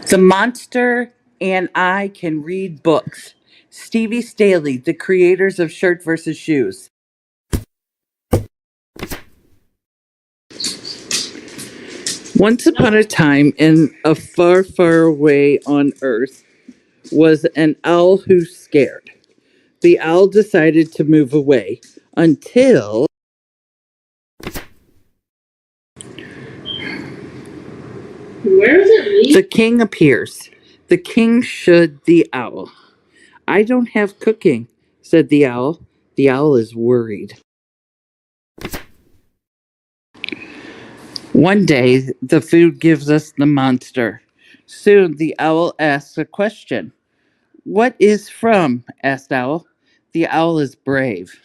The Monster and I Can Read Books. Stevie Staley, the creators of Shirt vs. Shoes. Once upon a time, in a far, far away on Earth, was an owl who scared. The owl decided to move away until Where is it leaving? the king appears. The king should the owl. I don't have cooking, said the owl. The owl is worried. One day, the food gives us the monster. Soon, the owl asks a question. What is from? Asked Owl. The owl is brave.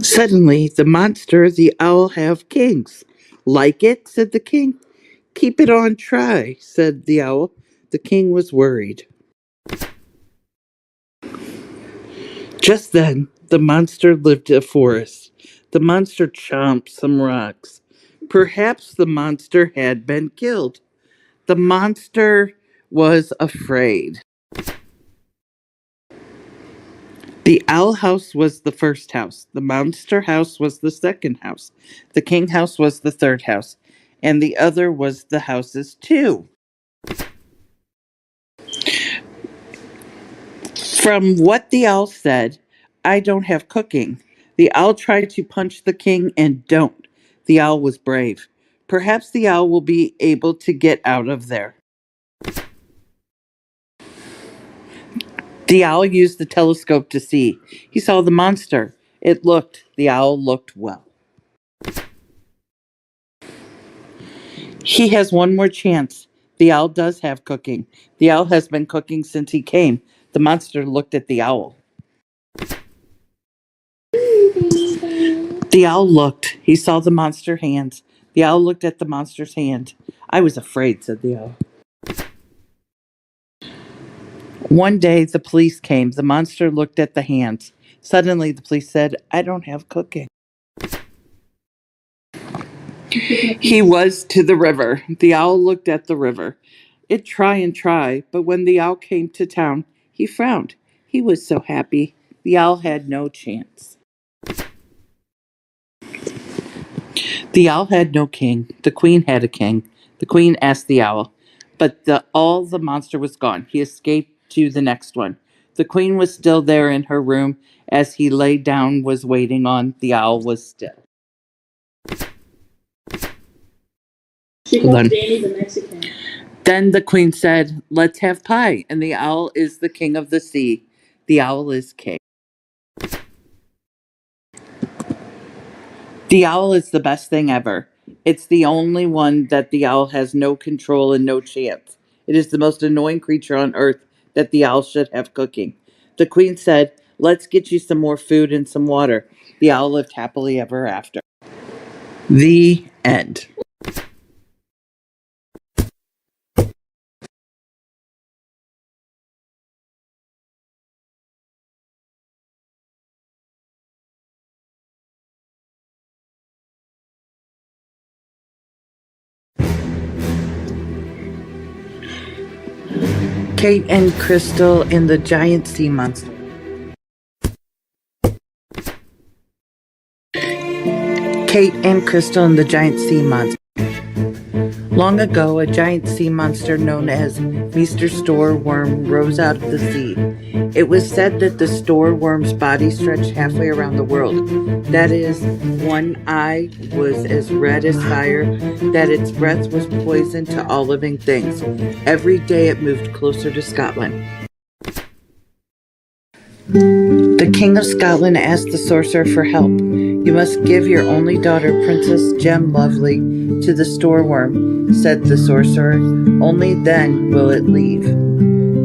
Suddenly, the monster, the owl have kings. Like it? Said the king. Keep it on try, said the owl. The king was worried. Just then, the monster lived in a forest. The monster chomped some rocks. Perhaps the monster had been killed. The monster was afraid. The owl house was the first house. The monster house was the second house. The king house was the third house. And the other was the houses too. From what the owl said, I don't have cooking. The owl tried to punch the king and don't. The owl was brave. Perhaps the owl will be able to get out of there. The owl used the telescope to see. He saw the monster. The owl looked well. He has one more chance. The owl does have cooking. The owl has been cooking since he came. The monster looked at the owl. The owl looked. He saw the monster hands. The owl looked at the monster's hand. I was afraid, said the owl. One day the police came. The monster looked at the hands. Suddenly the police said, I don't have cooking. He was to the river. The owl looked at the river. It try and try, but when the owl came to town, he frowned. He was so happy. The owl had no chance. The owl had no king. The queen had a king. The queen asked the owl, but the monster was gone. He escaped to the next one. The queen was still there in her room as he lay down, was waiting on. The owl was still. She called Danny the Mexican. Then the queen said, let's have pie. And the owl is the king of the sea. The owl is king. The owl is the best thing ever. It's the only one that the owl has no control and no chance. It is the most annoying creature on earth that the owl should have cooking. The queen said, let's get you some more food and some water. The owl lived happily ever after. The end. Kate and Crystal and the Giant Sea Monster. Kate and Crystal and the Giant Sea Monster. Long ago, a giant sea monster known as Mr. Storeworm rose out of the sea. It was said that the storeworm's body stretched halfway around the world. That is, one eye was as red as fire, that its breath was poison to all living things. Every day it moved closer to Scotland. The King of Scotland asked the sorcerer for help. You must give your only daughter, Princess Gemlovely, to the storeworm, said the sorcerer. Only then will it leave.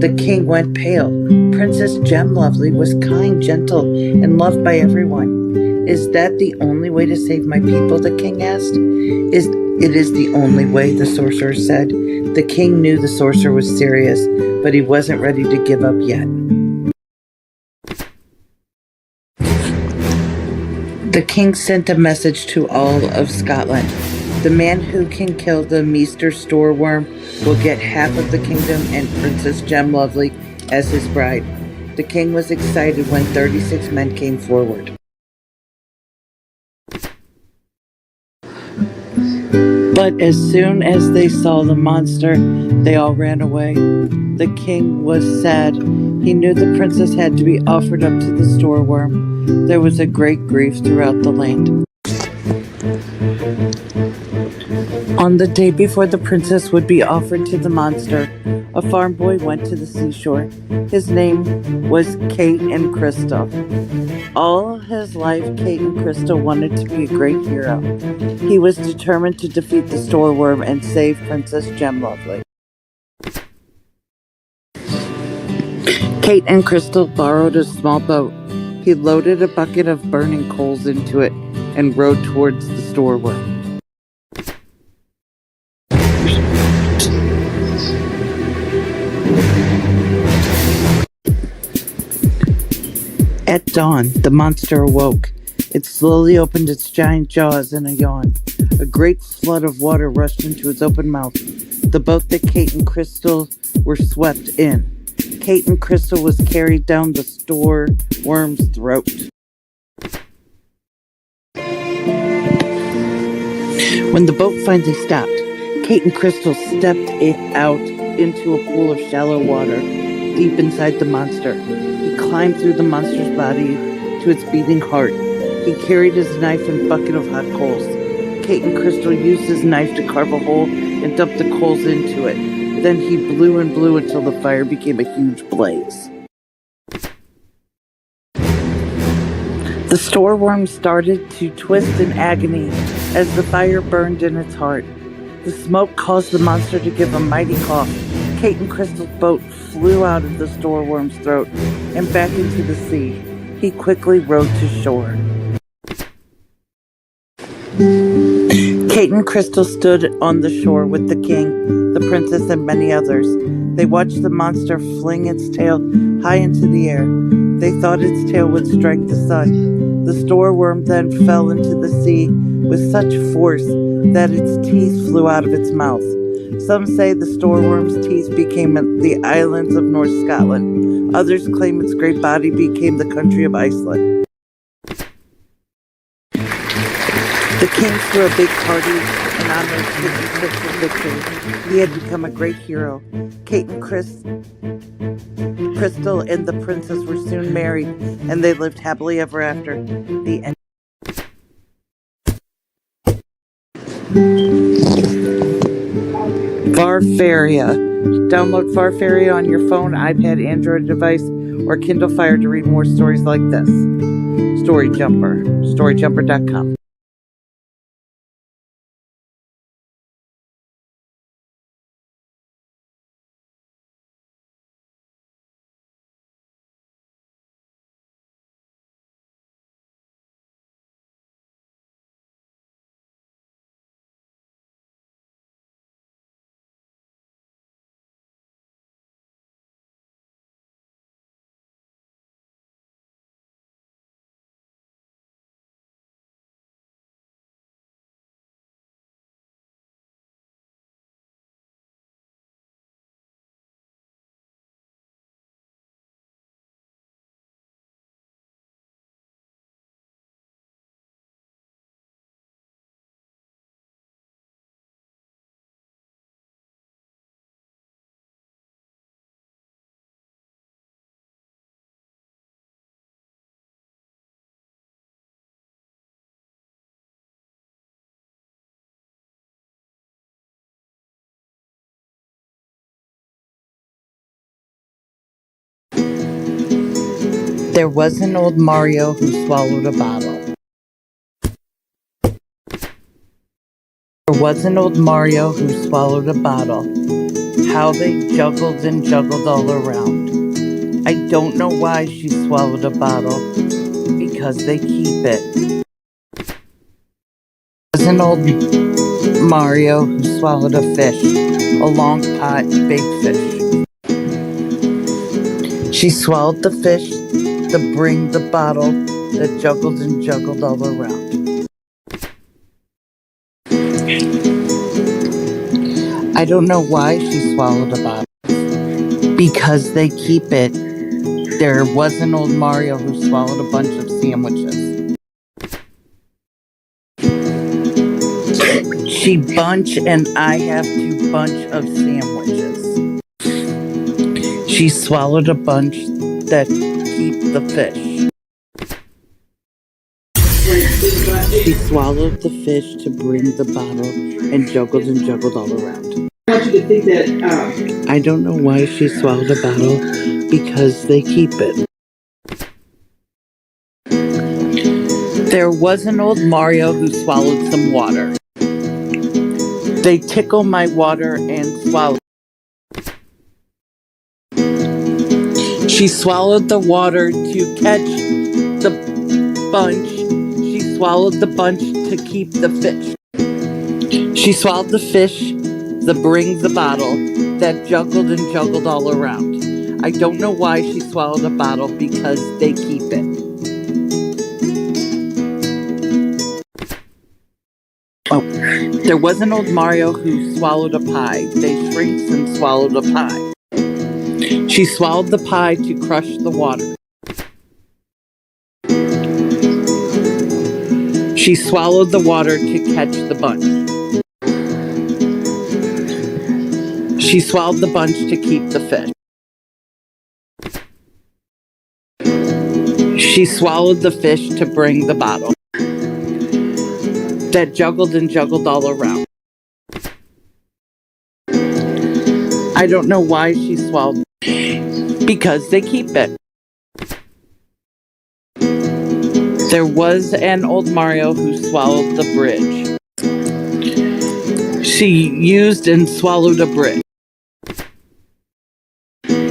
The king went pale. Princess Gemlovely was kind, gentle, and loved by everyone. Is that the only way to save my people? The king asked. It is the only way, the sorcerer said. The king knew the sorcerer was serious, but he wasn't ready to give up yet. The king sent a message to all of Scotland. The man who can kill the Meester Storeworm will get half of the kingdom and Princess Gemlovely as his bride. The king was excited when 36 men came forward. But as soon as they saw the monster, they all ran away. The king was sad. He knew the princess had to be offered up to the Storeworm. There was a great grief throughout the land. On the day before the princess would be offered to the monster, a farm boy went to the seashore. His name was Kate and Crystal. All his life, Kate and Crystal wanted to be a great hero. He was determined to defeat the Storeworm and save Princess Gemlovely. Kate and Crystal borrowed a small boat. He loaded a bucket of burning coals into it and rowed towards the Storeworm. At dawn, the monster awoke. It slowly opened its giant jaws in a yawn. A great flood of water rushed into its open mouth. The boat that Kate and Crystal were swept in. Kate and Crystal was carried down the Storeworm's throat. When the boat finally stopped, Kate and Crystal stepped out into a pool of shallow water deep inside the monster. He climbed through the monster's body to its beating heart. He carried his knife and bucket of hot coals. Kate and Crystal used his knife to carve a hole and dump the coals into it. Then he blew and blew until the fire became a huge blaze. The Storeworm started to twist in agony as the fire burned in its heart. The smoke caused the monster to give a mighty cough. Kate and Crystal's boat flew out of the Storeworm's throat and back into the sea. He quickly rowed to shore. Kate and Crystal stood on the shore with the king, the princess, and many others. They watched the monster fling its tail high into the air. They thought its tail would strike the sun. The Storeworm then fell into the sea with such force that its teeth flew out of its mouth. Some say the Storeworm's teeth became the islands of North Scotland. Others claim its great body became the country of Iceland. The king threw a big party in honor of Kate and Crystal's victory. He had become a great hero. Kate and Crystal and the princess were soon married, and they lived happily ever after. The end. Farfaria. Download Farfaria on your phone, iPad, Android device, or Kindle Fire to read more stories like this. Story Jumper. StoryJumper.com. There was an old Mario who swallowed a bottle. There was an old Mario who swallowed a bottle. How they juggled and juggled all around. I don't know why she swallowed a bottle, because they keep it. There was an old Mario who swallowed a fish, a long pot, big fish. She swallowed the fish to bring the bottle that juggled and juggled all around. I don't know why she swallowed a bottle. Because they keep it. There was an old Mario who swallowed a bunch of sandwiches. She bunch and I have to bunch of sandwiches. She swallowed a bunch that keep the fish. She swallowed the fish to bring the bottle and juggled all around. I want you to think that. I don't know why she swallowed a bottle, because they keep it. There was an old Mario who swallowed some water. They tickle my water and swallow. She swallowed the water to catch the bunch. She swallowed the bunch to keep the fish. She swallowed the fish, the bottle, that juggled all around. I don't know why she swallowed a bottle, because they keep it. Oh, there was an old Mario who swallowed a pie. They shrinks and swallowed a pie. She swallowed the pie to crush the water. She swallowed the water to catch the bunch. She swallowed the bunch to keep the fish. She swallowed the fish to bring the bottle that juggled all around. I don't know why she swallowed, because they keep it. There was an old Mario who swallowed the bridge. She used and swallowed a bridge.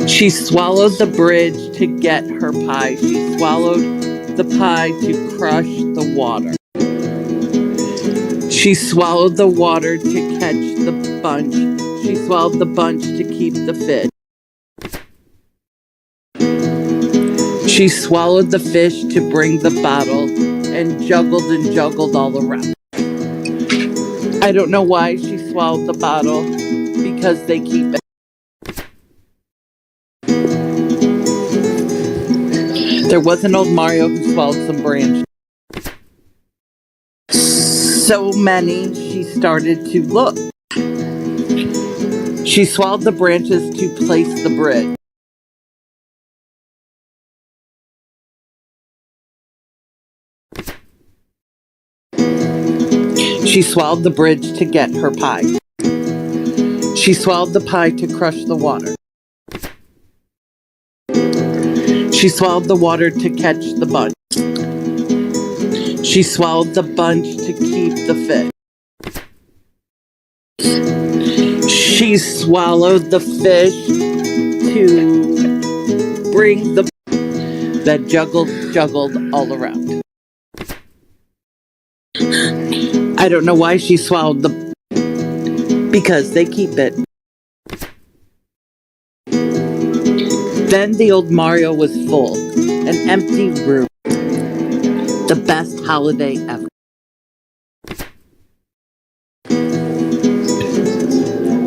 She swallowed the bridge to get her pie. She swallowed the pie to crush the water. She swallowed the water to catch the bunch. She swallowed the bunch to keep the fish. She swallowed the fish to bring the bottle and juggled all around. I don't know why she swallowed the bottle, because they keep it. There was an old Mario who swallowed some branches. So many, she started to look. She swallowed the branches to place the bridge. She swallowed the bridge to get her pie. She swallowed the pie to crush the water. She swallowed the water to catch the bunch. She swallowed the bunch to keep the fish. She swallowed the fish to bring the that juggled all around. I don't know why she swallowed because they keep it. Then the old Mario was full, an empty room. The best holiday ever.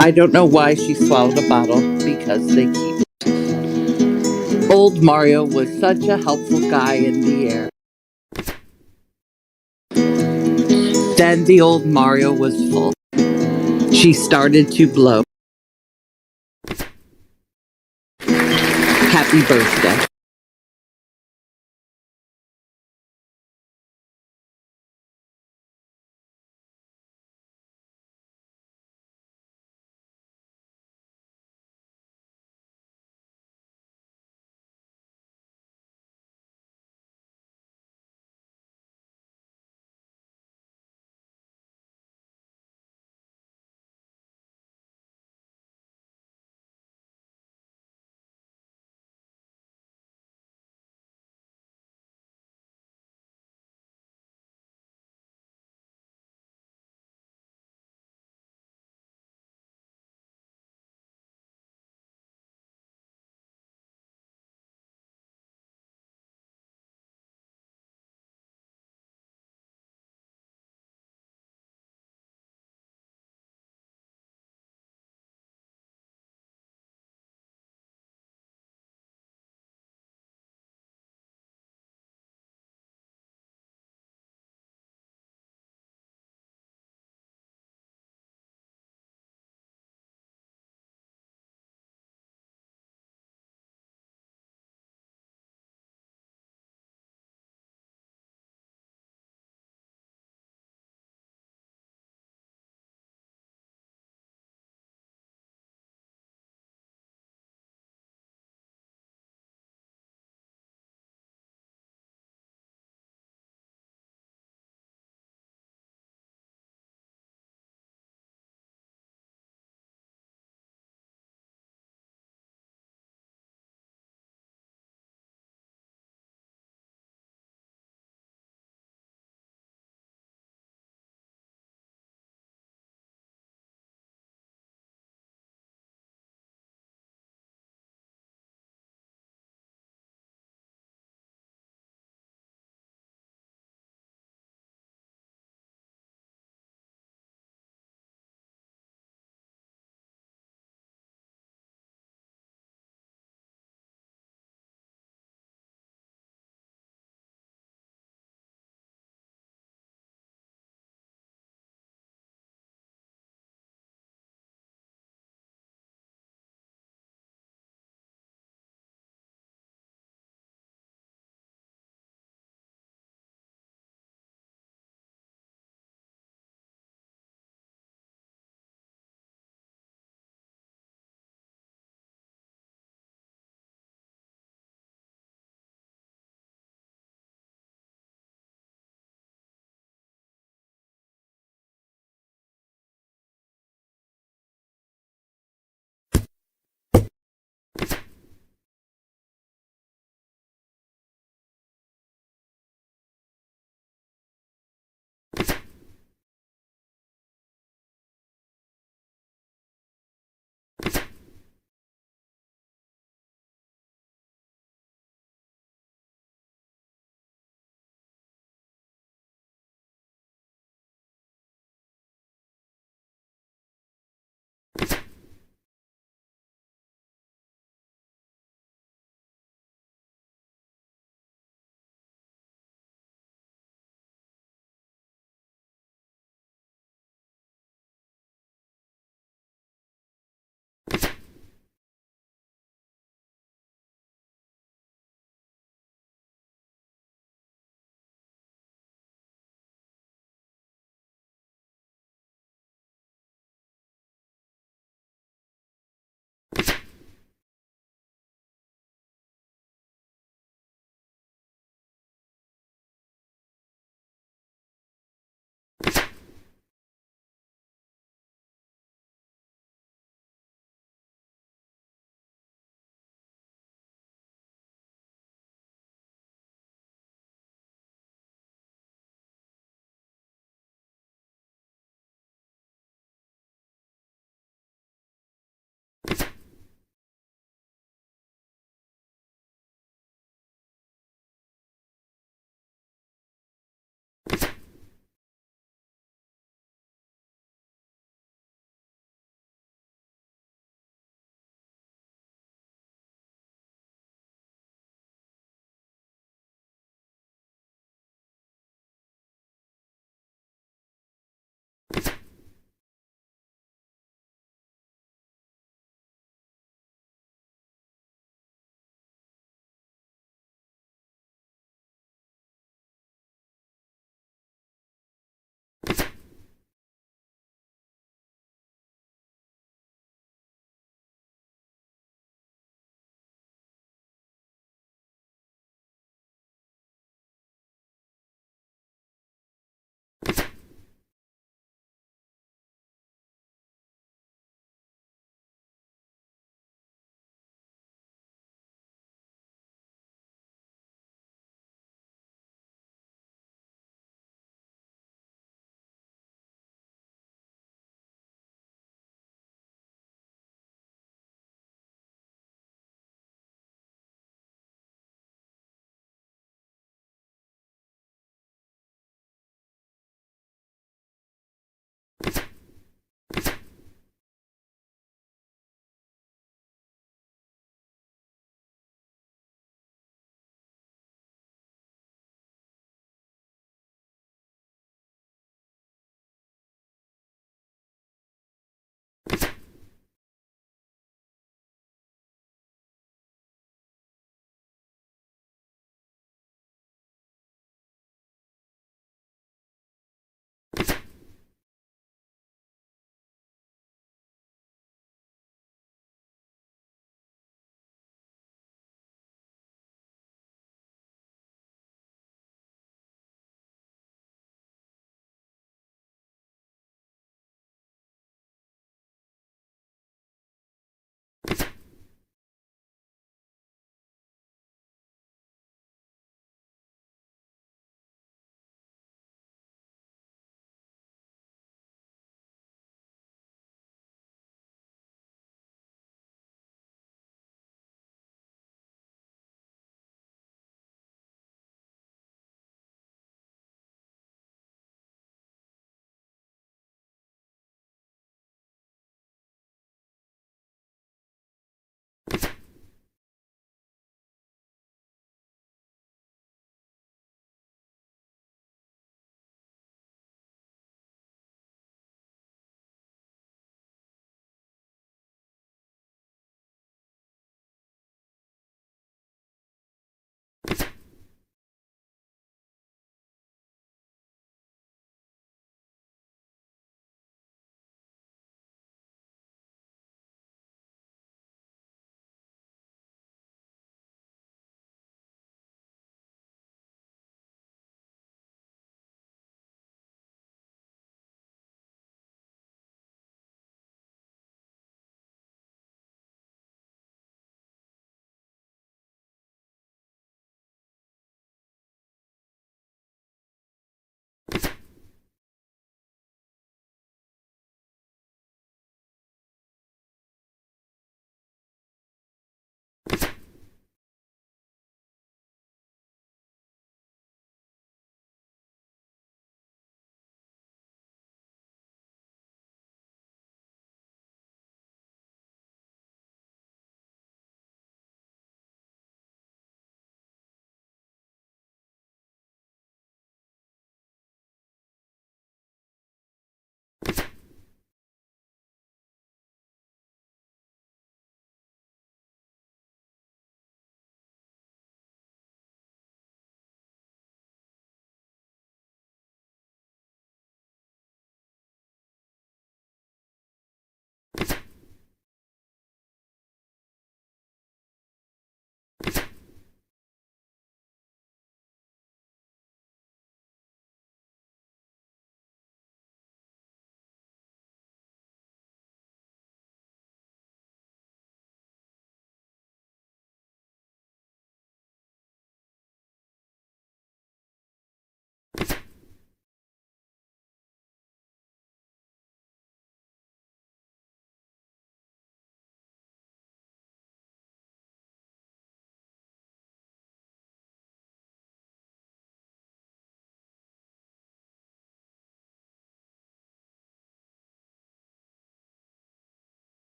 I don't know why she swallowed a bottle, because they keep it. Old Mario was such a helpful guy in the air. Then the old Mario was full. She started to blow. Happy birthday.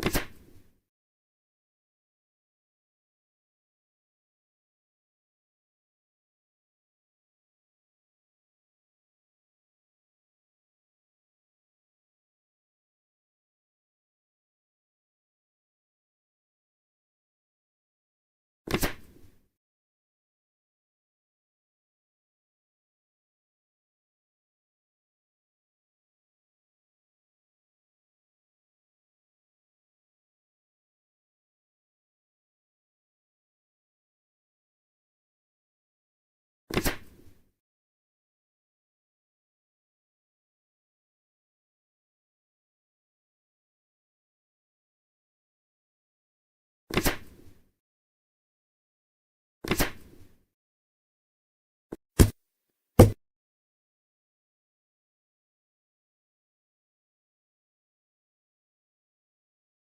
you